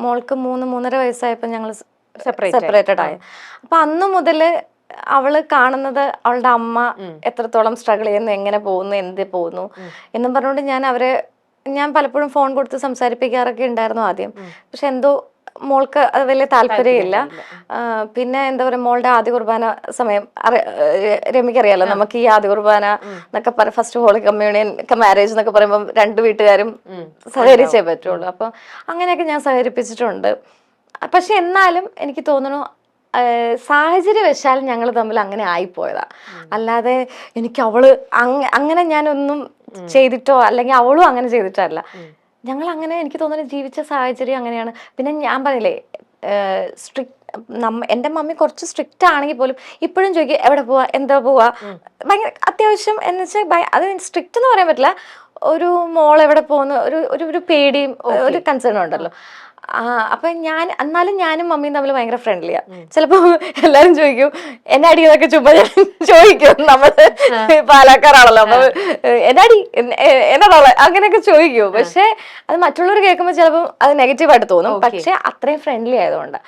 മോൾക്ക് 3-3.5 വയസ്സായപ്പോൾ ഞങ്ങൾ സെപ്പറേറ്റഡ് ആയി. അപ്പൊ അന്ന് മുതല് അവള് കാണുന്നത് അവളുടെ അമ്മ എത്രത്തോളം സ്ട്രഗിൾ ചെയ്യുന്നു, എങ്ങനെ പോകുന്നു, എന്ത് പോകുന്നു എന്നും പറഞ്ഞുകൊണ്ട് ഞാൻ പലപ്പോഴും ഫോൺ കൊടുത്ത് സംസാരിപ്പിക്കാറൊക്കെ ഉണ്ടായിരുന്നു ആദ്യം. പക്ഷെ എന്തോ മോൾക്ക് അത് വലിയ താല്പര്യമില്ല. പിന്നെ എന്താ പറയുക, മോളുടെ ആദ്യ കുർബാന സമയം രമ്യക്കറിയാലോ, നമുക്ക് ഈ ആദ്യ കുർബാന എന്നൊക്കെ ഫസ്റ്റ് ഹോളി കമ്മ്യൂണിയൻ ഒക്കെ മാരേജ് എന്നൊക്കെ പറയുമ്പോൾ 2 വീട്ടുകാരും സഹകരിച്ചേ പറ്റുള്ളൂ. അപ്പൊ അങ്ങനെയൊക്കെ ഞാൻ സഹകരിപ്പിച്ചിട്ടുണ്ട്. പക്ഷെ എന്നാലും എനിക്ക് തോന്നുന്നു സാഹചര്യവശാൽ ഞങ്ങൾ തമ്മിൽ അങ്ങനെ ആയിപ്പോയതാ. അല്ലാതെ എനിക്ക് അവള് അങ്ങനെ ഞാനൊന്നും ചെയ്തിട്ടോ അല്ലെങ്കിൽ അവളും അങ്ങനെ ചെയ്തിട്ടല്ല. ഞങ്ങൾ അങ്ങനെ, എനിക്ക് തോന്നുന്നു ജീവിച്ച സാഹചര്യം അങ്ങനെയാണ്. പിന്നെ ഞാൻ പറയില്ലേ, എൻ്റെ മമ്മി കുറച്ച് സ്ട്രിക്റ്റ് ആണെങ്കിൽ പോലും ഇപ്പോഴും ചോദിക്കും എവിടെ പോവാ, എന്താ പോവാ, ഭയങ്കര അത്യാവശ്യം എന്ന് വെച്ചാൽ അത് സ്ട്രിക്റ്റ് എന്ന് പറയാൻ പറ്റില്ല, ഒരു മോൾ എവിടെ പോകുന്ന ഒരു പേടിയും ഒരു കൺസേൺ ഉണ്ടല്ലോ. അപ്പൊ എന്നാലും ഞാനും മമ്മിയും തമ്മിൽ ഭയങ്കര ഫ്രണ്ട്ലിയാ. ചിലപ്പോ എല്ലാരും ചോദിക്കും എന്നെ അടിയെന്നൊക്കെ ചുമ്മാ ചോദിക്കും, നമ്മള് പാലക്കാരാണല്ലോ, അപ്പൊ എന്നാടി എന്നോളെ അങ്ങനെയൊക്കെ ചോദിക്കും. പക്ഷെ അത് മറ്റുള്ളവർ കേൾക്കുമ്പോൾ ചിലപ്പോൾ അത് നെഗറ്റീവായിട്ട് തോന്നും. പക്ഷെ അത്രയും ഫ്രണ്ട്ലി ആയതുകൊണ്ട്